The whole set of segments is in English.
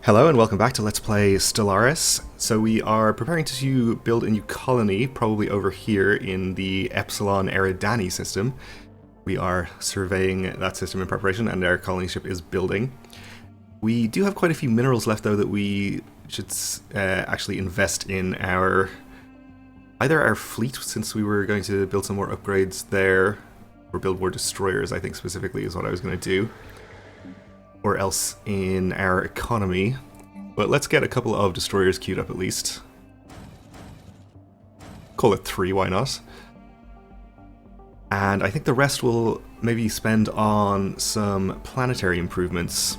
Hello and welcome back to Let's Play Stellaris. So we are preparing to build a new colony, probably over here in the Epsilon Eridani system. We are surveying that system in preparation and our colony ship is building. We do have quite a few minerals left though that we should actually invest in either our fleet, since we were going to build some more upgrades there, or build more destroyers I think specifically is what I was going to do, or else in our economy. But let's get a couple of destroyers queued up at least. Call it 3, why not? And I think the rest will maybe spend on some planetary improvements.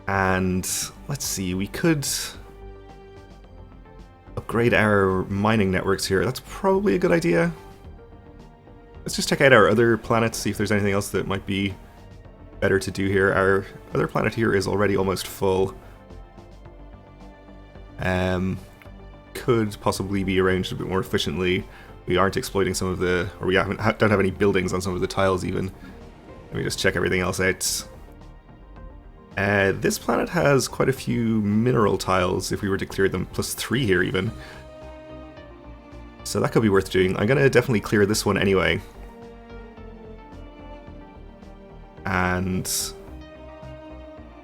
And let's see, we could upgrade our mining networks here. That's probably a good idea. Let's just check out our other planets, see if there's anything else that might be better to do here. Our other planet here is already almost full. Could possibly be arranged a bit more efficiently. We aren't exploiting some of the, or we don't have any buildings on some of the tiles even. Let me just check everything else out. This planet has quite a few mineral tiles if we were to clear them, +3 here even. So that could be worth doing. I'm going to definitely clear this one anyway. And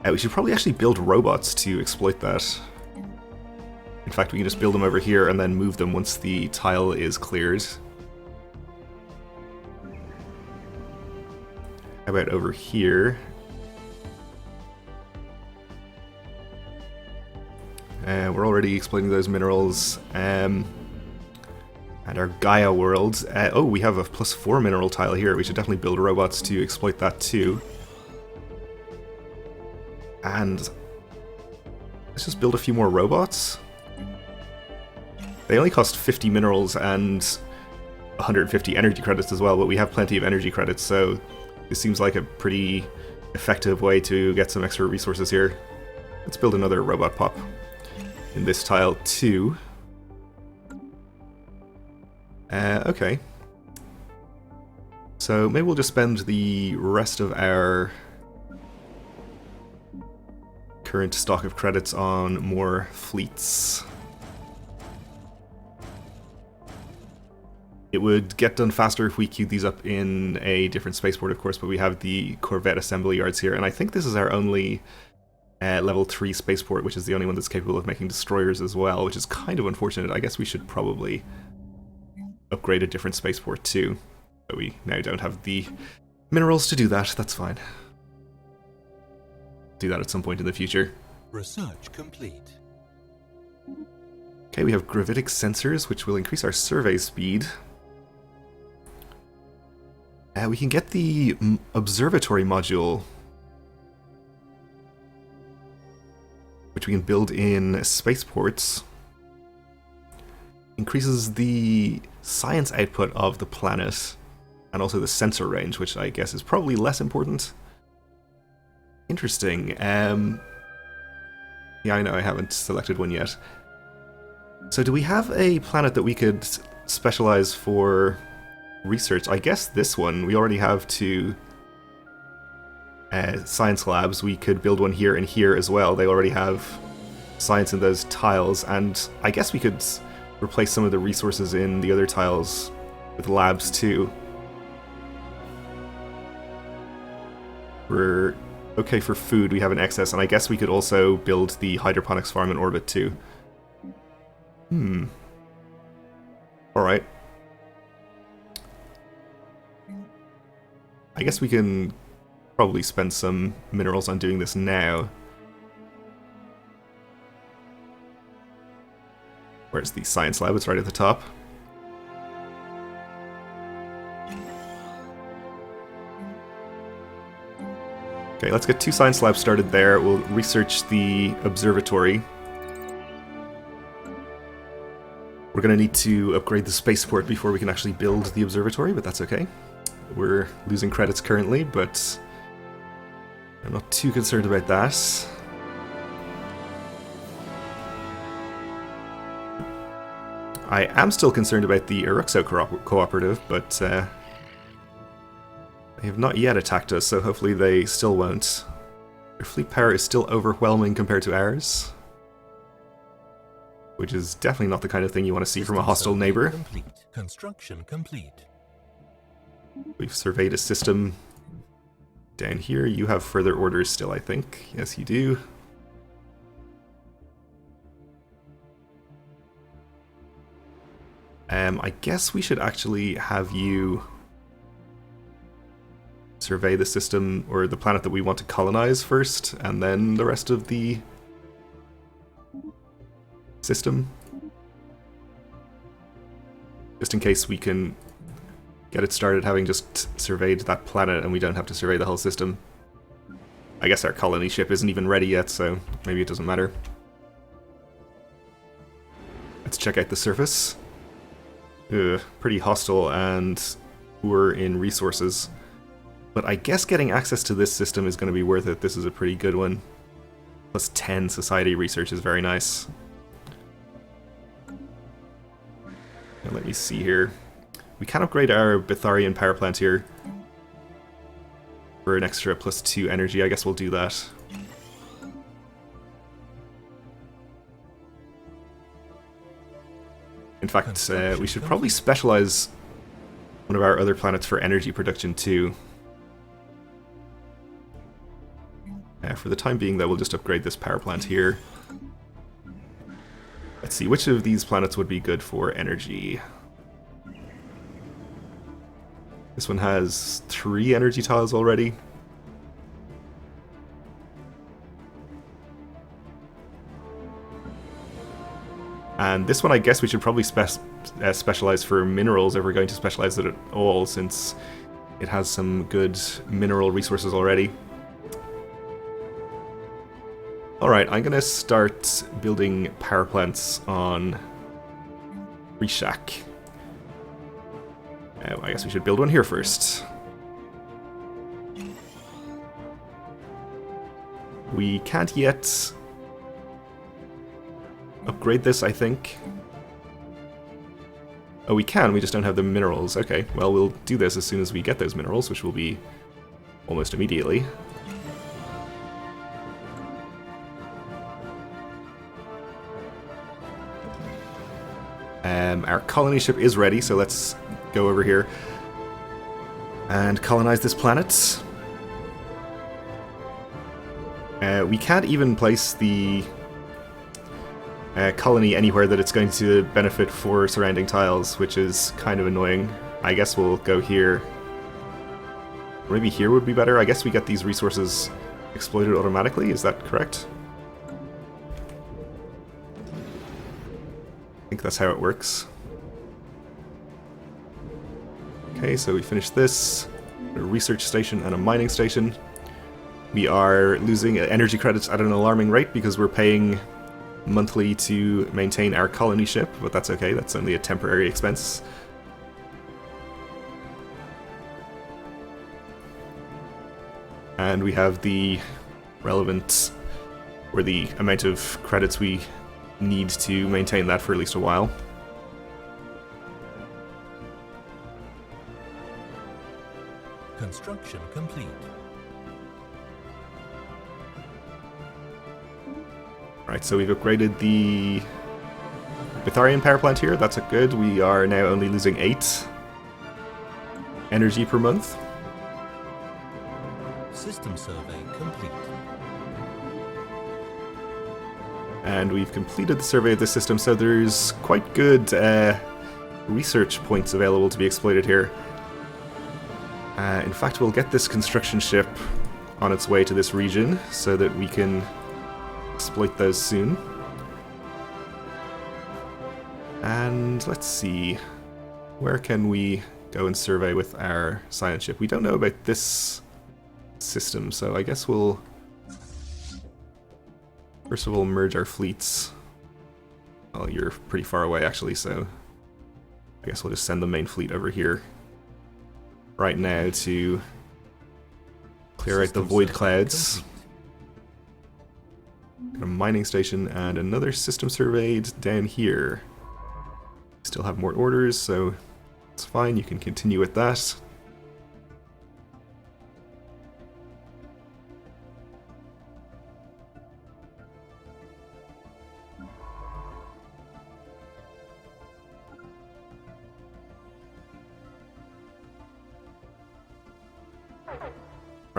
we should probably actually build robots to exploit that. In fact, we can just build them over here and then move them once the tile is cleared. How about over here? We're already exploiting those minerals. And our Gaia world. Oh, we have a +4 mineral tile here. We should definitely build robots to exploit that too. And let's just build a few more robots. They only cost 50 minerals and 150 energy credits as well, but we have plenty of energy credits, so this seems like a pretty effective way to get some extra resources here. Let's build another robot pop in this tile too. Okay. So maybe we'll just spend the rest of our current stock of credits on more fleets. It would get done faster if we queued these up in a different spaceport, of course, but we have the Corvette assembly yards here, and I think this is our only level 3 spaceport, which is the only one that's capable of making destroyers as well, which is kind of unfortunate. I guess we should probably upgrade a different spaceport too, but we now don't have the minerals to do that. That's fine. Do that at some point in the future. Research complete. Okay, we have gravitic sensors, which will increase our survey speed. We can get the observatory module, which we can build in spaceports. Increases the science output of the planet and also the sensor range, which I guess is probably less important. Interesting. Yeah, I know I haven't selected one yet. So do we have a planet that we could specialize for research? I guess this one. We already have 2 science labs. We could build one here and here as well. They already have science in those tiles, and I guess we could replace some of the resources in the other tiles with labs too. We're okay for food, we have an excess, and I guess we could also build the hydroponics farm in orbit too. Alright. I guess we can probably spend some minerals on doing this now. Where's the science lab? It's right at the top. Okay, let's get 2 science labs started there. We'll research the observatory. We're going to need to upgrade the spaceport before we can actually build the observatory, but that's okay. We're losing credits currently, but I'm not too concerned about that. I am still concerned about the Eruxo cooperative, but they have not yet attacked us, so hopefully they still won't. Their fleet power is still overwhelming compared to ours, which is definitely not the kind of thing you want to see from a hostile neighbor. Complete. Construction complete. We've surveyed a system down here. You have further orders still, I think. Yes, you do. I guess we should actually have you survey the system, or the planet that we want to colonize first, and then the rest of the system. Just in case we can get it started having just surveyed that planet and we don't have to survey the whole system. I guess our colony ship isn't even ready yet, so maybe it doesn't matter. Let's check out the surface. Ugh, pretty hostile and poor in resources. But I guess getting access to this system is going to be worth it. This is a pretty good one. Plus 10 society research is very nice. Now let me see here. We can upgrade our Bothrian power plant here for an extra plus 2 energy. I guess we'll do that. In fact, we should probably specialize one of our other planets for energy production too. For the time being, though, we'll just upgrade this power plant here. Let's see, which of these planets would be good for energy? This one has 3 energy tiles already. And this one, I guess we should probably specialize for minerals if we're going to specialize it at all, since it has some good mineral resources already. Alright, I'm gonna start building power plants on Rishak. I guess we should build one here first. We can't yet upgrade this, I think. Oh, we can, we just don't have the minerals. Okay, well, we'll do this as soon as we get those minerals, which will be almost immediately. Our colony ship is ready, so let's go over here and colonize this planet. We can't even place the colony anywhere that it's going to benefit for surrounding tiles, which is kind of annoying. I guess we'll go here. Maybe here would be better. I guess we get these resources exploited automatically, is that correct? I think that's how it works. Okay, so we finished this. A research station and a mining station. We are losing energy credits at an alarming rate because we're paying monthly to maintain our colony ship, but that's okay, that's only a temporary expense. And we have the relevant, or the amount of credits we need to maintain that for at least a while. Construction complete. Right, so we've upgraded the Bothrian power plant here, that's good. We are now only losing 8 energy per month. System survey complete. And we've completed the survey of the system, so there's quite good research points available to be exploited here. In fact, we'll get this construction ship on its way to this region so that we can exploit those soon. And let's see, where can we go and survey with our science ship? We don't know about this system, so I guess we'll first of all merge our fleets. Well, you're pretty far away actually, so I guess we'll just send the main fleet over here right now to clear out the void clouds. Got a mining station and another system surveyed down here. Still have more orders, so it's fine, you can continue with that.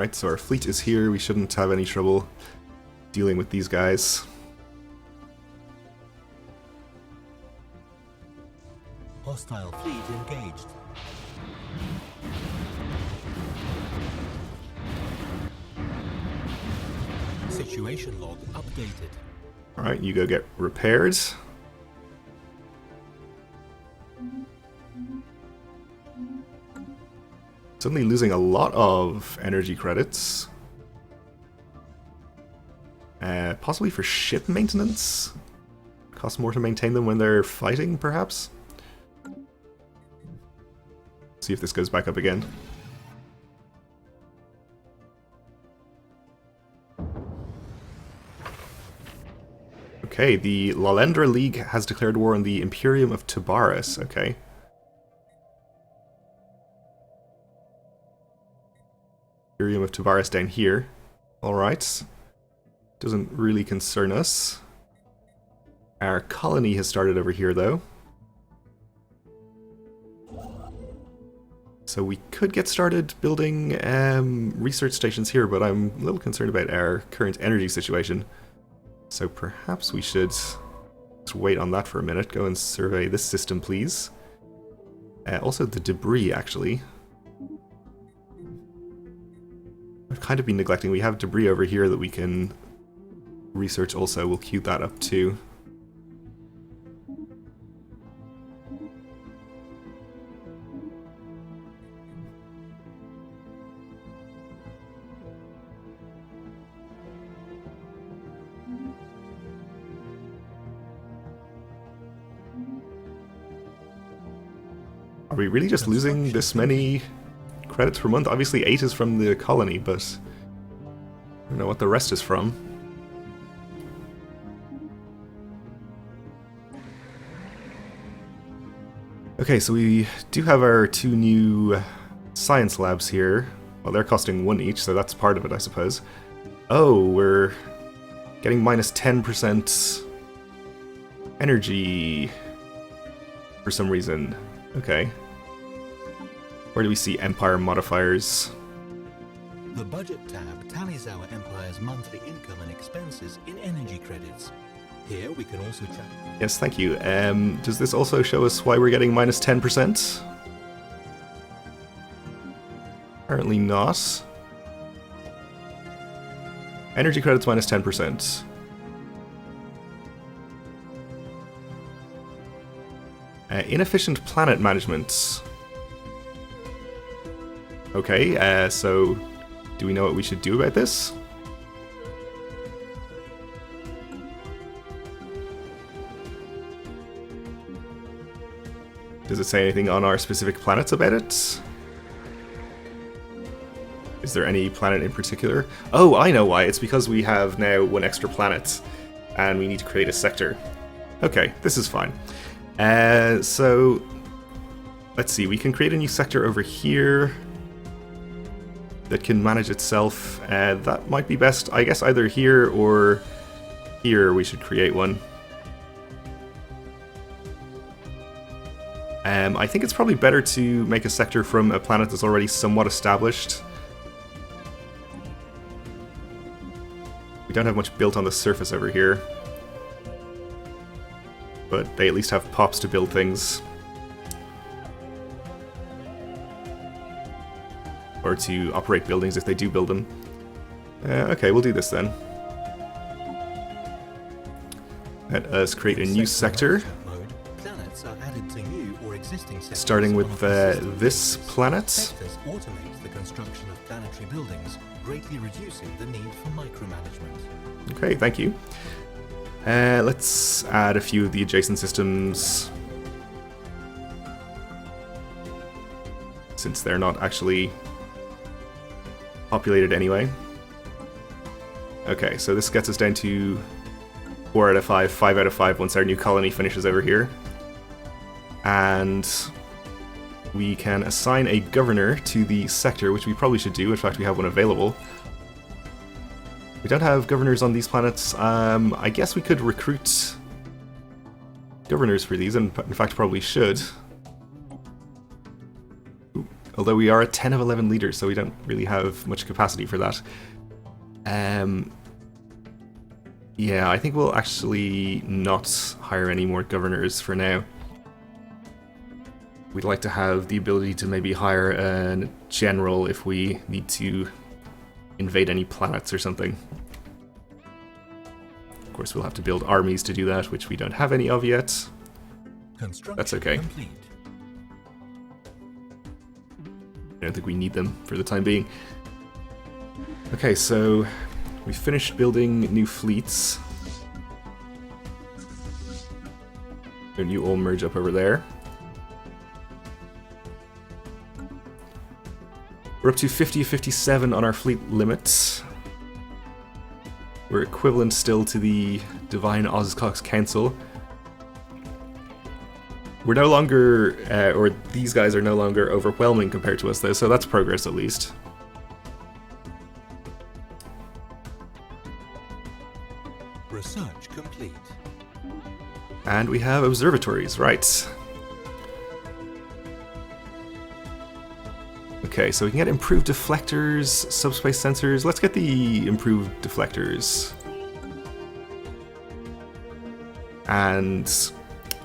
Alright, so our fleet is here. We shouldn't have any trouble dealing with these guys. Hostile fleet engaged. Situation log updated. Alright, you go get repaired. Suddenly losing a lot of energy credits. Possibly for ship maintenance? Costs more to maintain them when they're fighting, perhaps? See if this goes back up again. Okay, the Lalendra League has declared war on the Imperium of Stellaris. Okay. Imperium of Stellaris down here. Alright. Doesn't really concern us. Our colony has started over here, though. So we could get started building research stations here, but I'm a little concerned about our current energy situation. So perhaps we should just wait on that for a minute. Go and survey this system, please. Also the debris, actually. I've kind of been neglecting. We have debris over here that we can research also. We'll queue that up too. Are we really just losing this many credits per month? Obviously 8 is from the colony, but I don't know what the rest is from. Okay, so we do have our 2 new science labs here. Well, they're costing 1 each, so that's part of it, I suppose. Oh, we're getting minus 10% energy for some reason. Okay. Where do we see Empire modifiers? The budget tab tallies our Empire's monthly income and expenses in energy credits. Here we can also check. Yes, thank you. Does this also show us why we're getting minus 10%? Apparently not. Energy credits minus 10%. Inefficient planet management. Okay, so do we know what we should do about this? Does it say anything on our specific planets about it? Is there any planet in particular? Oh, I know why. It's because we have now 1 extra planet, and we need to create a sector. Okay, this is fine. So, let's see, we can create a new sector over here that can manage itself. That might be best, I guess either here or here we should create one. I think it's probably better to make a sector from a planet that's already somewhat established. We don't have much built on the surface over here, but they at least have pops to build things. Or to operate buildings if they do build them. Okay, we'll do this then. Let us create a new sector. Starting with this planet. Sectors automate the construction of planetary buildings, greatly reducing the need for micromanagement. Okay, thank you. Let's add a few of the adjacent systems, since they're not actually populated anyway. Okay, so this gets us down to 4 out of 5, 5 out of 5 once our new colony finishes over here. And we can assign a governor to the sector, which we probably should do. In fact, we have one available. We don't have governors on these planets. I guess we could recruit governors for these, and in fact probably should. Ooh, although we are at 10 of 11 leaders, so we don't really have much capacity for that. Yeah, I think we'll actually not hire any more governors for now. We'd like to have the ability to maybe hire a general if we need to invade any planets or something. Of course, we'll have to build armies to do that, which we don't have any of yet. That's okay. Complete. I don't think we need them for the time being. Okay, so we finished building new fleets. And you all merge up over there. We're up to 50-57 on our fleet limit. We're equivalent still to the Divine Ozcox Council. We're no longer, or these guys are no longer overwhelming compared to us though, so that's progress at least. Research complete. And we have observatories, right. Okay, so we can get improved deflectors, subspace sensors. Let's get the improved deflectors. And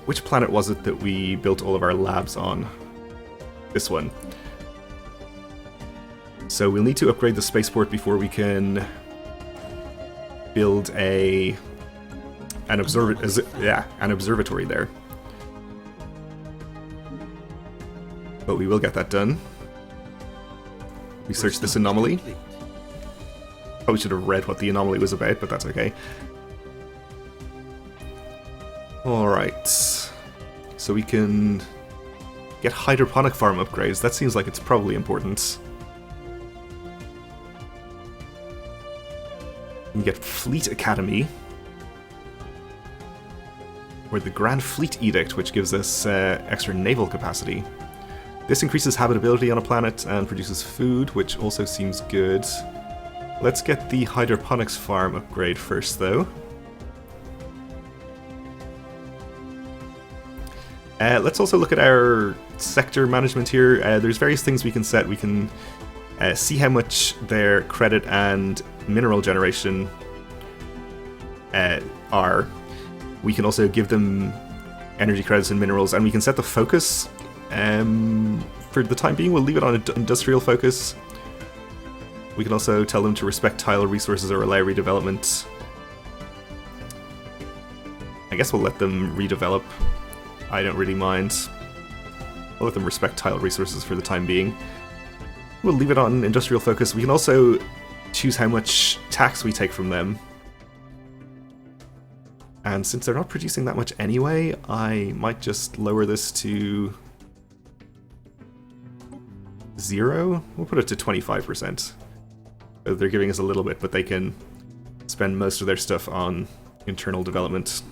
which planet was it that we built all of our labs on? This one. So we'll need to upgrade the spaceport before we can build an observatory there. But we will get that done. Research this anomaly. Probably should have read what the anomaly was about, but that's okay. Alright. So we can get hydroponic farm upgrades. That seems like it's probably important. We can get Fleet Academy. Or the Grand Fleet Edict, which gives us extra naval capacity. This increases habitability on a planet and produces food, which also seems good. Let's get the hydroponics farm upgrade first, though. Let's also look at our sector management here. There's various things we can set. We can see how much their credit and mineral generation are. We can also give them energy credits and minerals, and we can set the focus. For the time being, we'll leave it on industrial focus. We can also tell them to respect tile resources or allow redevelopment. I guess we'll let them redevelop. I don't really mind. I'll let them respect tile resources for the time being. We'll leave it on industrial focus. We can also choose how much tax we take from them. And since they're not producing that much anyway, I might just lower this to 0? We'll put it to 25%. So they're giving us a little bit, but they can spend most of their stuff on internal development.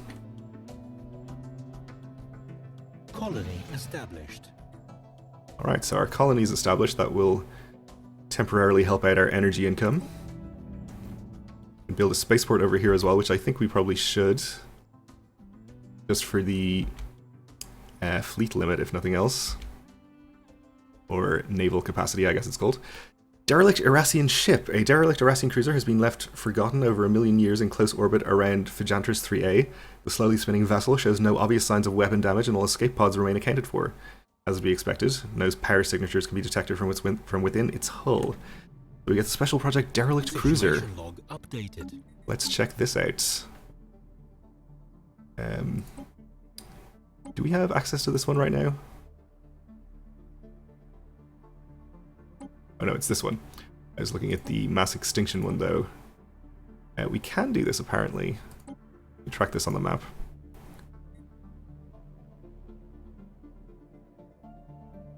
Colony established. Alright, so our colony is established. That will temporarily help out our energy income. And build a spaceport over here as well, which I think we probably should. Just for the fleet limit, if nothing else. Or naval capacity, I guess it's called. Derelict Irasian ship. A derelict Irasian cruiser has been left forgotten over 1 million years in close orbit around Phagantris 3A. The slowly spinning vessel shows no obvious signs of weapon damage and all escape pods remain accounted for. As would be expected, no power signatures can be detected from within its hull. We get the special project Derelict Cruiser. Log updated. Let's check this out. Do we have access to this one right now? Oh no, it's this one. I was looking at the mass extinction one though. We can do this apparently. We track this on the map.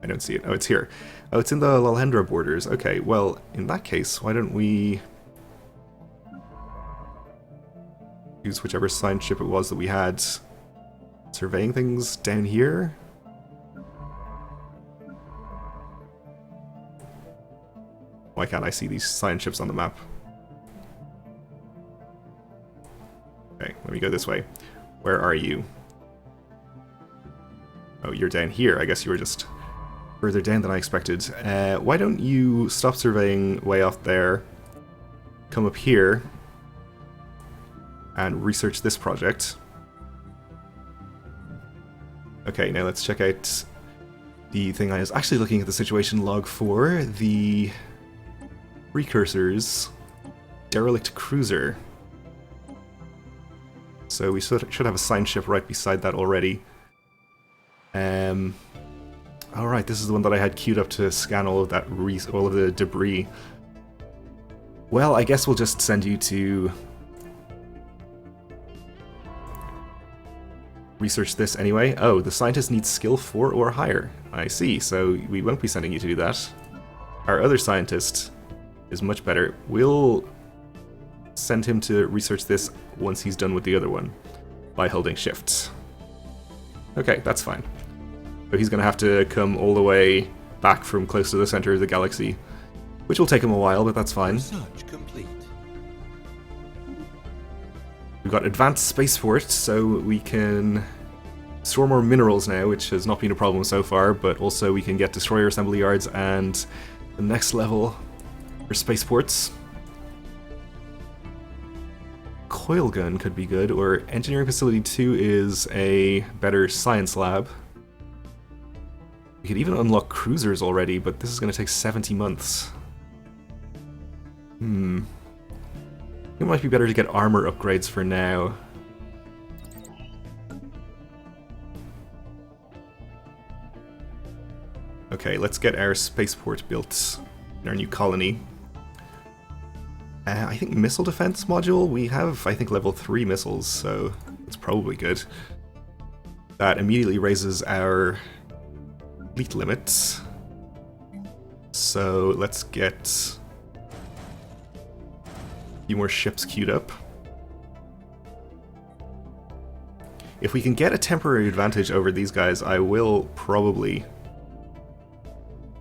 I don't see it. Oh, it's here. Oh, it's in the Lalendra borders. Okay, well, in that case, why don't we use whichever science ship it was that we had surveying things down here? Why can't I see these science ships on the map? Okay, let me go this way. Where are you? Oh, you're down here. I guess you were just further down than I expected. Why don't you stop surveying way off there, come up here, and research this project. Okay, now let's check out the thing I was actually looking at the situation log for, the precursors derelict cruiser. So we should have a signed ship right beside that already. Alright, this is the one that I had queued up to scan all of that all of the debris. Well, I guess we'll just send you to research this anyway. Oh, the scientist needs skill 4 or higher. I see, so we won't be sending you to do that. Our other scientist is much better. We'll send him to research this once he's done with the other one by holding shift. Okay, that's fine. So he's going to have to come all the way back from close to the center of the galaxy, which will take him a while, but that's fine. Research complete. We've got advanced spaceport, so we can store more minerals now, which has not been a problem so far, but also we can get destroyer assembly yards and the next level for spaceports. Coil gun could be good, or engineering facility 2 is a better science lab. We could even unlock cruisers already, but this is going to take 70 months. It might be better to get armor upgrades for now. Okay, let's get our spaceport built in our new colony. I think missile defense module, we have, I think, level 3 missiles, so it's probably good. That immediately raises our fleet limits. So let's get few more ships queued up. If we can get a temporary advantage over these guys, I will probably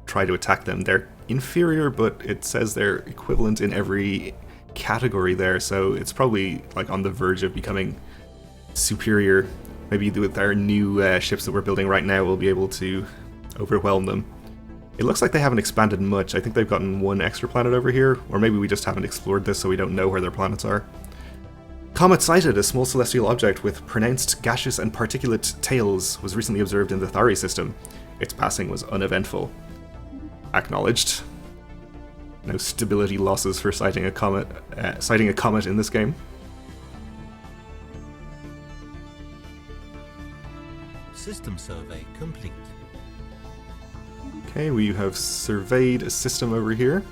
try to attack them. They're inferior, but it says they're equivalent in every category there, so it's probably like on the verge of becoming superior. Maybe with our new ships that we're building right now, we'll be able to overwhelm them. It looks like they haven't expanded much. I think they've gotten one extra planet over here, or maybe we just haven't explored this so we don't know where their planets are. Comet sighted. A small celestial object with pronounced gaseous and particulate tails was recently observed in the Stellaris system. Its passing was uneventful. Acknowledged. No stability losses for sighting a comet in this game. System survey complete. Okay, we have surveyed a system over here.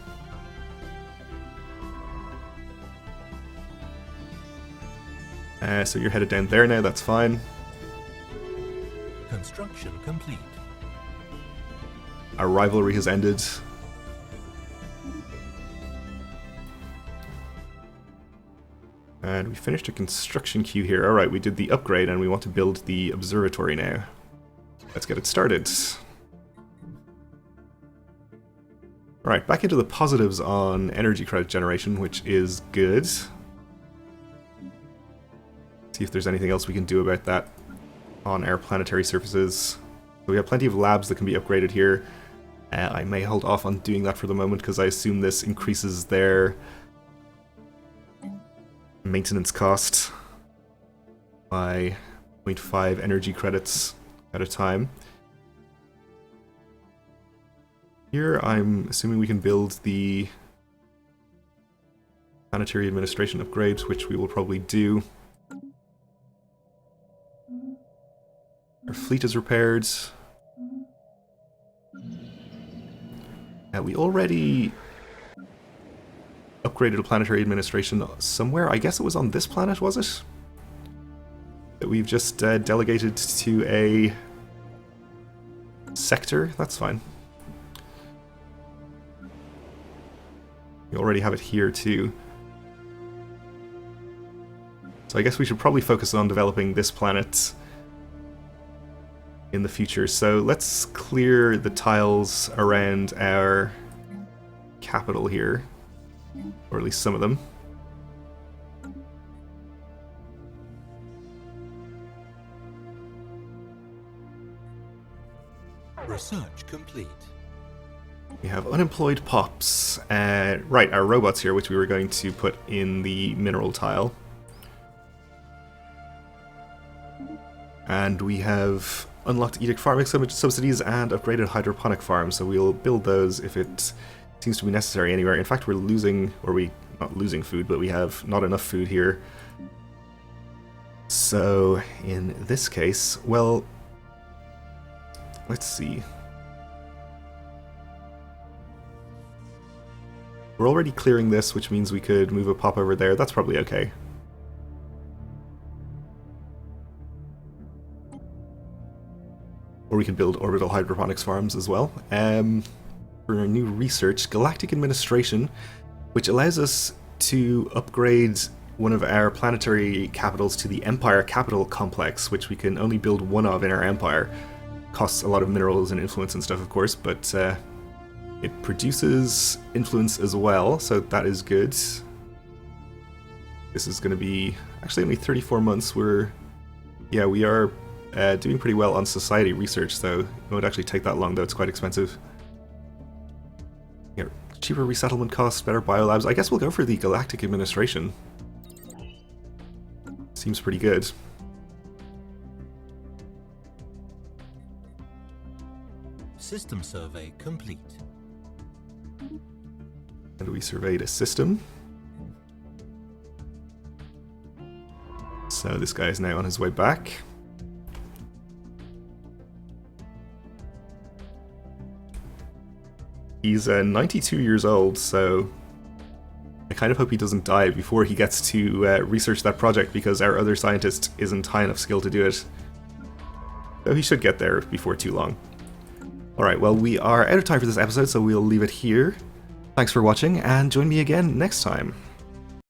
So you're headed down there now, that's fine. Construction complete. Our rivalry has ended. And we finished a construction queue here. Alright, we did the upgrade and we want to build the observatory now. Let's get it started. Alright, back into the positives on energy credit generation, which is good. See if there's anything else we can do about that on our planetary surfaces. So we have plenty of labs that can be upgraded here. I may hold off on doing that for the moment because I assume this increases their maintenance cost by 0.5 energy credits at a time. Here I'm assuming we can build the planetary administration upgrade, which we will probably do. Our fleet is repaired. We already upgraded a planetary administration somewhere. I guess it was on this planet, was it? That we've just delegated to a sector? That's fine. We already have it here too. So I guess we should probably focus on developing this planet in the future. So let's clear the tiles around our capital here, or at least some of them. Research complete. We have unemployed pops. Right, our robots here, which we were going to put in the mineral tile. And we have unlocked edict farming subsidies and upgraded hydroponic farms, so we'll build those if it seems to be necessary anywhere. In fact, we're losing, not losing food, but we have not enough food here. So, in this case, well, let's see. We're already clearing this, which means we could move a pop over there. That's probably okay. Or we can build orbital hydroponics farms as well. For our new research, Galactic Administration, which allows us to upgrade one of our planetary capitals to the Empire Capital Complex, which we can only build one of in our Empire. Costs a lot of minerals and influence and stuff, of course, but it produces influence as well, so that is good. This is going to be actually only 34 months. We are doing pretty well on society research, though. It won't actually take that long, though. It's quite expensive. Yeah, cheaper resettlement costs, better biolabs. I guess we'll go for the Galactic Administration. Seems pretty good. System survey complete. And we surveyed a system. So this guy is now on his way back. He's 92 years old, so I kind of hope he doesn't die before he gets to research that project, because our other scientist isn't high enough skill to do it. Though he should get there before too long. Alright, well, we are out of time for this episode, so we'll leave it here. Thanks for watching, and join me again next time.